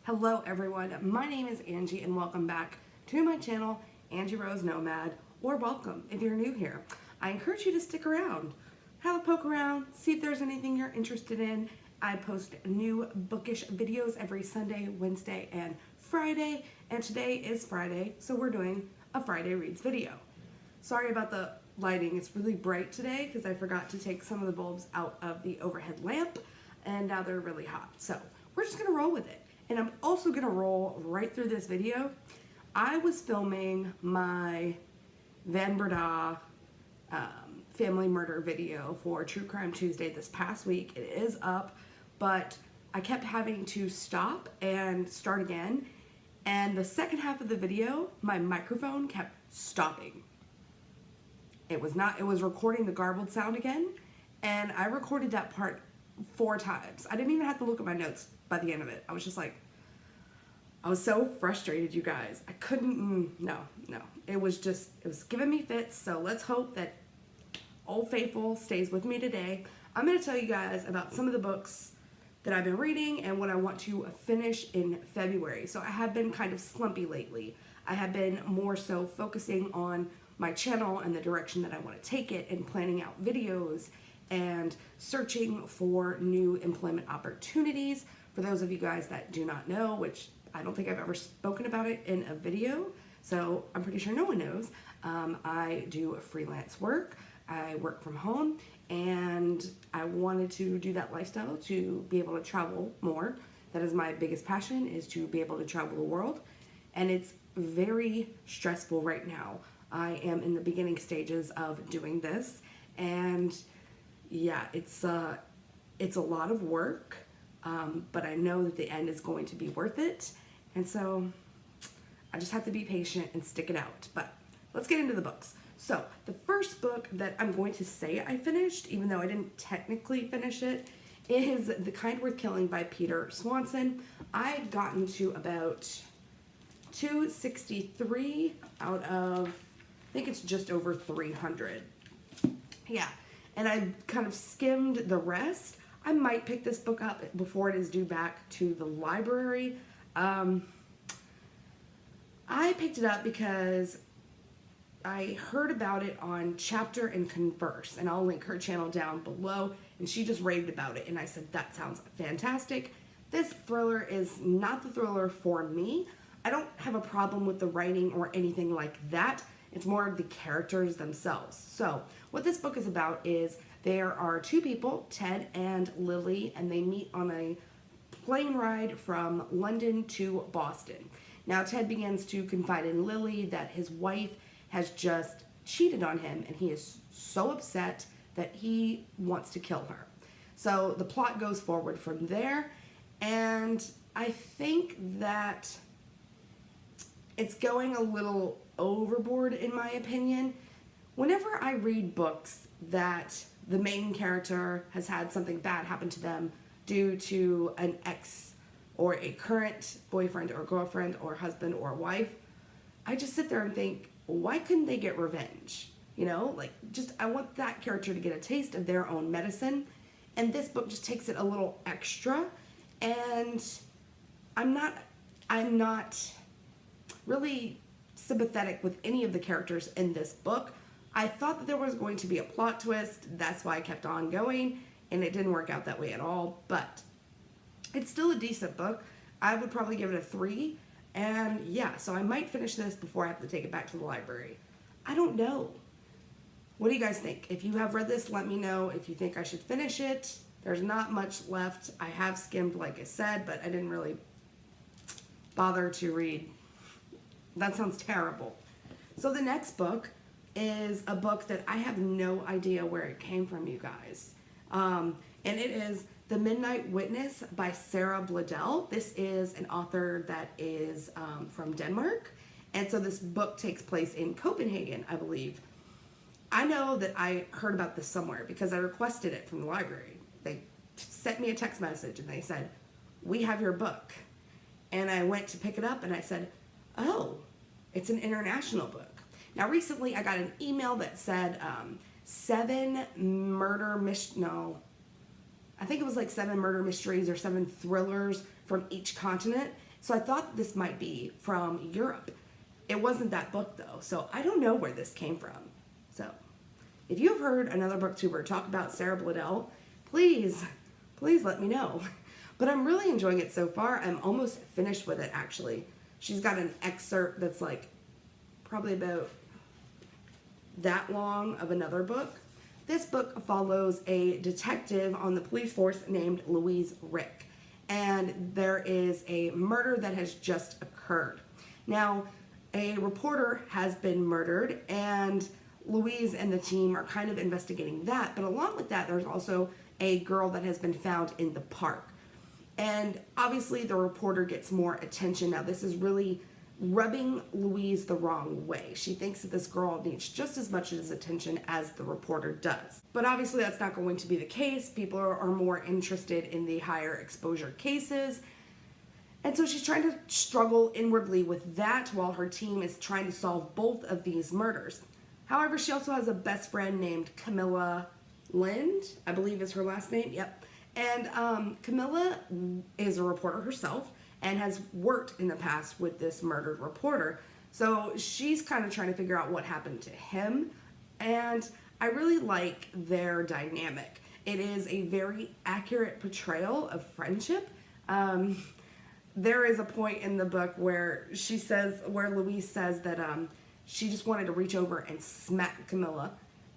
Hello everyone, my name is Angie and welcome back to my channel, Angie Rose Nomad, or welcome if you're new here. I encourage you to stick around, have a poke around, see if there's anything you're interested in. I post new bookish videos every Sunday, Wednesday, and Friday, and today is Friday, so we're doing a Friday Reads video. Sorry about the lighting, it's really bright today because I forgot to take some of the bulbs out of the overhead lamp, and now they're really hot. So we're just gonna roll with it. And I'm also gonna roll right through this video. I was filming my Van Breda family murder video for True Crime Tuesday this past week. It is up, but I kept having to stop and start again. And the second half of the video, my microphone kept stopping. It was recording the garbled sound again. And I recorded that part 4 times. I didn't even have to look at my notes by the end of it. I was just like, I was so frustrated, you guys. I couldn't, no. It was giving me fits, so let's hope that Old Faithful stays with me today. I'm gonna tell you guys about some of the books that I've been reading and what I want to finish in February. So I have been kind of slumpy lately. I have been more so focusing on my channel and the direction that I want to take it and planning out videos and searching for new employment opportunities. For those of you guys that do not know, which I don't think I've ever spoken about it in a video, so I'm pretty sure no one knows, I do freelance work. I work from home, and I wanted to do that lifestyle to be able to travel more. That is my biggest passion, is to be able to travel the world, and it's very stressful right now. I am in the beginning stages of doing this, and yeah, it's a lot of work, but I know that the end is going to be worth it, and so I just have to be patient and stick it out. But let's get into the books. So the first book that I'm going to say I finished, even though I didn't technically finish it, is The Kind Worth Killing by Peter Swanson. I had gotten to about 263 out of, I think it's just over 300. Yeah. And I kind of skimmed the rest. I might pick this book up before it is due back to the library. I picked it up because I heard about it on Chapter and Converse, and I'll link her channel down below, and she just raved about it, and I said, that sounds fantastic. This thriller is not the thriller for me. I don't have a problem with the writing or anything like that. It's more of the characters themselves. So what this book is about is there are 2 people, Ted and Lily, and they meet on a plane ride from London to Boston. Now Ted begins to confide in Lily that his wife has just cheated on him, and he is so upset that he wants to kill her. So the plot goes forward from there, and I think that it's going a little overboard in my opinion. Whenever I read books that the main character has had something bad happen to them due to an ex or a current boyfriend or girlfriend or husband or wife, I just sit there and think, why couldn't they get revenge? You know, like, just, I want that character to get a taste of their own medicine. And this book just takes it a little extra, and I'm not really sympathetic with any of the characters in this book. I thought that there was going to be a plot twist. That's why I kept on going, and it didn't work out that way at all. But it's still a decent book. I would probably give it a 3. And yeah, so I might finish this before I have to take it back to the library. I don't know. What do you guys think? If you have read this, let me know if you think I should finish it. There's not much left. I have skimmed, like I said, but I didn't really bother to read. That sounds terrible. So the next book is a book that I have no idea where it came from, you guys. And it is The Midnight Witness by Sarah Bladel. This is an author that is from Denmark. And so this book takes place in Copenhagen, I believe. I know that I heard about this somewhere because I requested it from the library. They sent me a text message and they said, we have your book. And I went to pick it up and I said, oh, it's an international book. Now recently I got an email that said 7 I think it was like 7 murder mysteries or 7 thrillers from each continent. So I thought this might be from Europe. It wasn't that book though, so I don't know where this came from. So if you've heard another booktuber talk about Sarah Bladell, please let me know. But I'm really enjoying it so far. I'm almost finished with it actually. She's got an excerpt that's like probably about that long of another book. This book follows a detective on the police force named Louise Rick. And there is a murder that has just occurred. Now, a reporter has been murdered, and Louise and the team are kind of investigating that. But along with that, there's also a girl that has been found in the park. And obviously, the reporter gets more attention. Now, this is really rubbing Louise the wrong way. She thinks that this girl needs just as much attention as the reporter does. But obviously that's not going to be the case. People are more interested in the higher exposure cases. And so she's trying to struggle inwardly with that while her team is trying to solve both of these murders. However, she also has a best friend named Camilla Lind, I believe is her last name. Yep. And Camilla is a reporter herself and has worked in the past with this murdered reporter. So she's kind of trying to figure out what happened to him. And I really like their dynamic. It is a very accurate portrayal of friendship. There is a point in the book where Louise says that she just wanted to reach over and smack Camilla.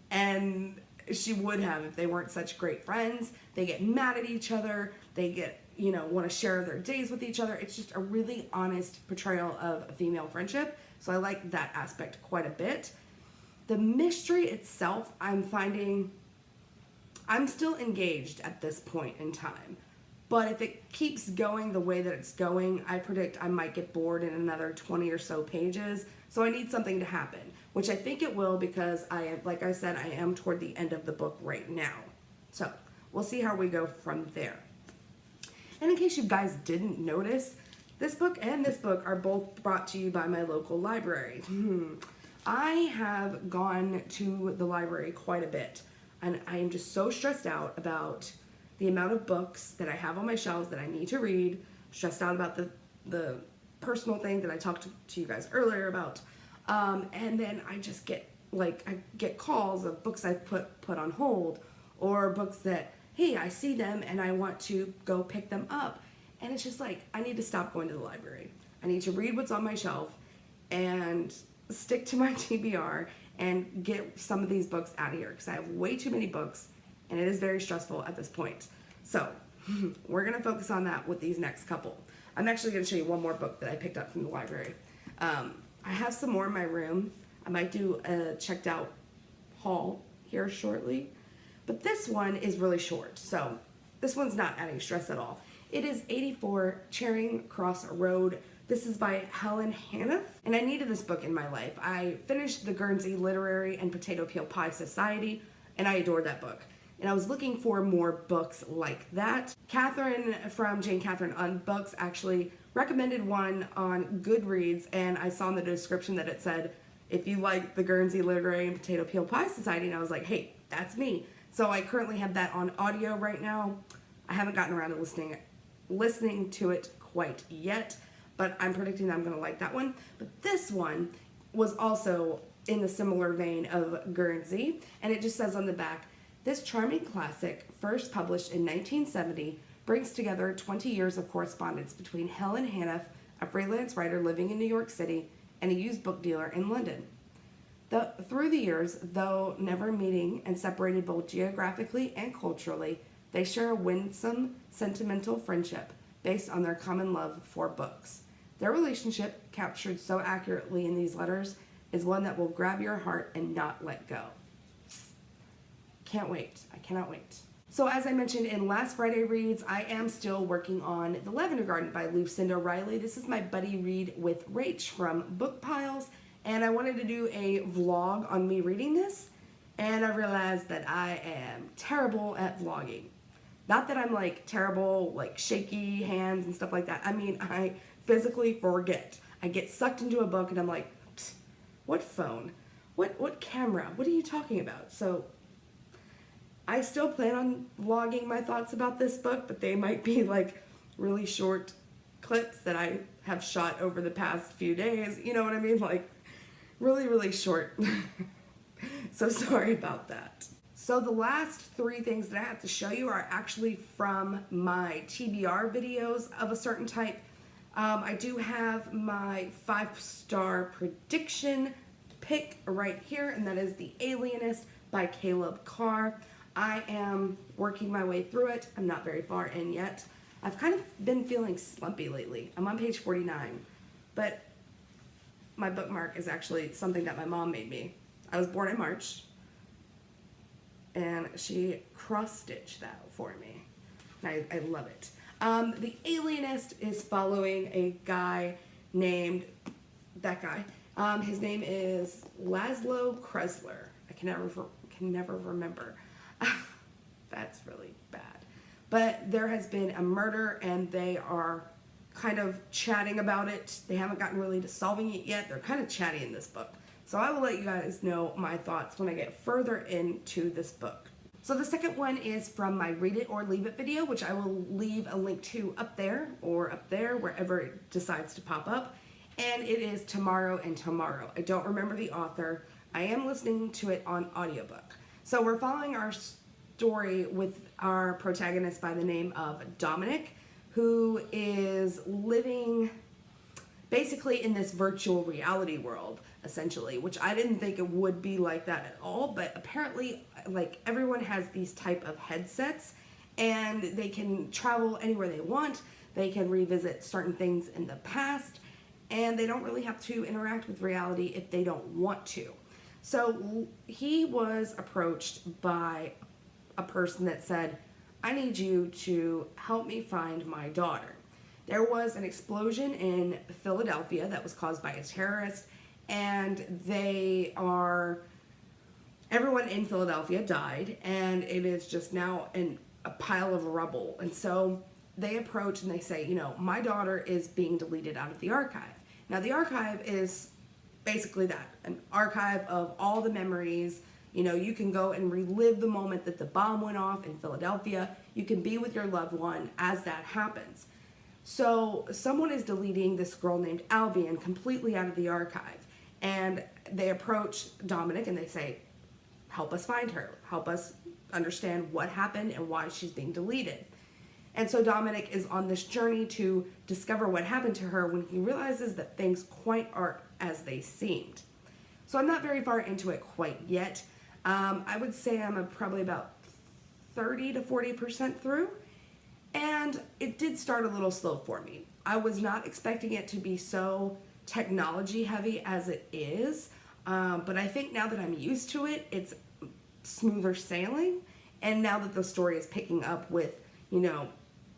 And she would have if they weren't such great friends. They get mad at each other. They get, want to share their days with each other. It's just a really honest portrayal of a female friendship. So I like that aspect quite a bit. The mystery itself, I'm finding I'm still engaged at this point in time. But if it keeps going the way that it's going, I predict I might get bored in another 20 or so pages. So I need something to happen, which I think it will because like I said, I am toward the end of the book right now. So we'll see how we go from there. And in case you guys didn't notice, this book and this book are both brought to you by my local library. I have gone to the library quite a bit, and I am just so stressed out about the amount of books that I have on my shelves that I need to read, stressed out about the personal thing that I talked to you guys earlier about, and then I just get calls of books I put on hold, or books that, hey, I see them and I want to go pick them up. And it's just like, I need to stop going to the library. I need to read what's on my shelf and stick to my TBR and get some of these books out of here because I have way too many books and it is very stressful at this point. So we're going to focus on that with these next couple. I'm actually going to show you one more book that I picked up from the library. I have some more in my room. I might do a checked out haul here shortly. But this one is really short, so this one's not adding stress at all. It is 84 Charing Cross Road. This is by Helen Hannah, and I needed this book in my life. I finished the Guernsey Literary and Potato Peel Pie Society, and I adored that book. And I was looking for more books like that. Catherine from Jane Catherine on Books actually recommended one on Goodreads, and I saw in the description that it said, if you like the Guernsey Literary and Potato Peel Pie Society, and I was like, hey, that's me. So I currently have that on audio right now. I haven't gotten around to listening to it quite yet, but I'm predicting that I'm going to like that one. But this one was also in the similar vein of Guernsey, and it just says on the back, this charming classic, first published in 1970, brings together 20 years of correspondence between Helen Hannah, a freelance writer living in New York City, and a used book dealer in London. Through the years, though never meeting and separated both geographically and culturally, they share a winsome, sentimental friendship based on their common love for books. Their relationship, captured so accurately in these letters, is one that will grab your heart and not let go. Can't wait. I cannot wait. So as I mentioned in last Friday Reads, I am still working on The Lavender Garden by Lucinda Riley. This is my buddy read with Rach from Book Piles, and I wanted to do a vlog on me reading this, and I realized that I am terrible at vlogging. Not that I'm terrible, shaky hands and stuff like that. I mean, I physically forget. I get sucked into a book and I'm like, what phone? What camera? What are you talking about? So I still plan on vlogging my thoughts about this book, but they might be really short clips that I have shot over the past few days. You know what I mean? Like, really, really short. So sorry about that. So the last 3 things that I have to show you are actually from my TBR videos of a certain type. I do have my 5-star prediction pick right here, and that is The Alienist by Caleb Carr. I am working my way through it. I'm not very far in yet. I've kind of been feeling slumpy lately. I'm on page 49, but my bookmark is actually something that my mom made me. I was born in March, and she cross-stitched that for me. And I love it. The Alienist is following a guy named, his name is Laszlo Kresler. I can never remember. That's really bad. But there has been a murder, and they are kind of chatting about it. They haven't gotten really to solving it yet. They're kind of chatty in this book. So I will let you guys know my thoughts when I get further into this book. So the second one is from my Read It or Leave It video, which I will leave a link to up there or up there, wherever it decides to pop up. And it is Tomorrow and Tomorrow. I don't remember the author. I am listening to it on audiobook. So we're following our story with our protagonist by the name of Dominic, who is living basically in this virtual reality world, essentially, which I didn't think it would be like that at all, but apparently, like, everyone has these type of headsets, and they can travel anywhere they want. They can revisit certain things in the past, and they don't really have to interact with reality if they don't want to. So he was approached by a person that said, I need you to help me find my daughter. There was an explosion in Philadelphia that was caused by a terrorist, and everyone in Philadelphia died, and it is just now a pile of rubble. And so they approach and they say, you know, my daughter is being deleted out of the archive. Now the archive is basically that, an archive of all the memories. You know, you can go and relive the moment that the bomb went off in Philadelphia. You can be with your loved one as that happens. So someone is deleting this girl named Albion completely out of the archive. And they approach Dominic and they say, help us find her. Help us understand what happened and why she's being deleted. And so Dominic is on this journey to discover what happened to her when he realizes that things quite aren't as they seemed. So I'm not very far into it quite yet. I would say I'm probably about 30 to 40% through. And it did start a little slow for me. I was not expecting it to be so technology heavy as it is. But I think now that I'm used to it, it's smoother sailing. And now that the story is picking up with, you know,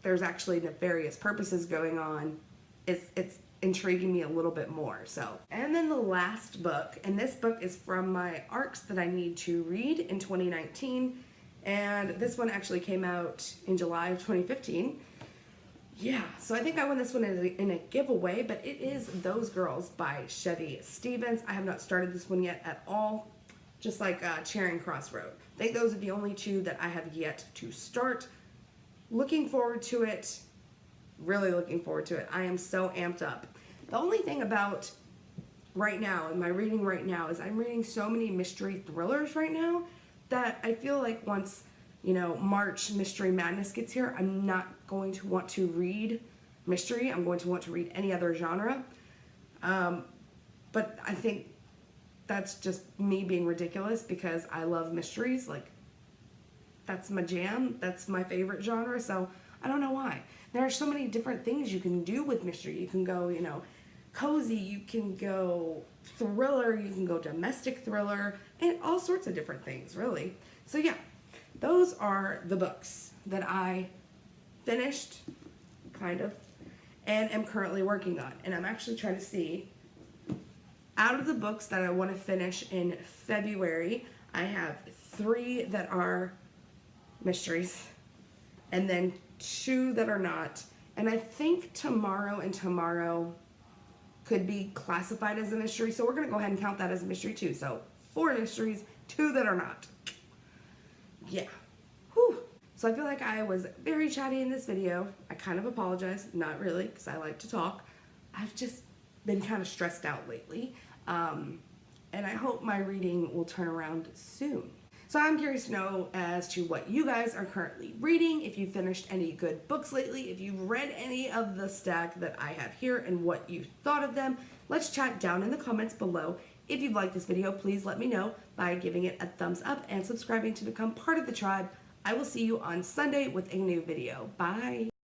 there's actually nefarious purposes going on, it's intriguing me a little bit more. So, and then the last book, and this book is from my arcs that I need to read in 2019. And this one actually came out in July of 2015. Yeah, so I think I won this one in a giveaway, but it is Those Girls by Chevy Stevens. I have not started this one yet at all, just like Charing Cross Road. I think those are the only 2 that I have yet to start. Looking forward to it, really looking forward to it. I am so amped up. The only thing about right now, in my reading right now, is I'm reading so many mystery thrillers right now that I feel like once, you know, March Mystery Madness gets here, I'm not going to want to read mystery. I'm going to want to read any other genre. But I think that's just me being ridiculous because I love mysteries. Like, that's my jam. That's my favorite genre. So I don't know why. There are so many different things you can do with mystery. You can go, you know, cozy, you can go thriller, you can go domestic thriller, and all sorts of different things, really. So yeah, those are the books that I finished, kind of, and am currently working on. And I'm actually trying to see, out of the books that I want to finish in February, I have 3 that are mysteries, and then 2 that are not. And I think Tomorrow and Tomorrow could be classified as a mystery, so we're going to go ahead and count that as a mystery too. So 4 mysteries, 2 that are not. Yeah. Whew. So I feel like I was very chatty in this video. I kind of apologize, not really, because I like to talk. I've just been kind of stressed out lately. And I hope my reading will turn around soon. So I'm curious to know as to what you guys are currently reading, if you finished any good books lately, if you've read any of the stack that I have here and what you thought of them. Let's chat down in the comments below. If you've liked this video, please let me know by giving it a thumbs up and subscribing to become part of the tribe. I will see you on Sunday with a new video. Bye!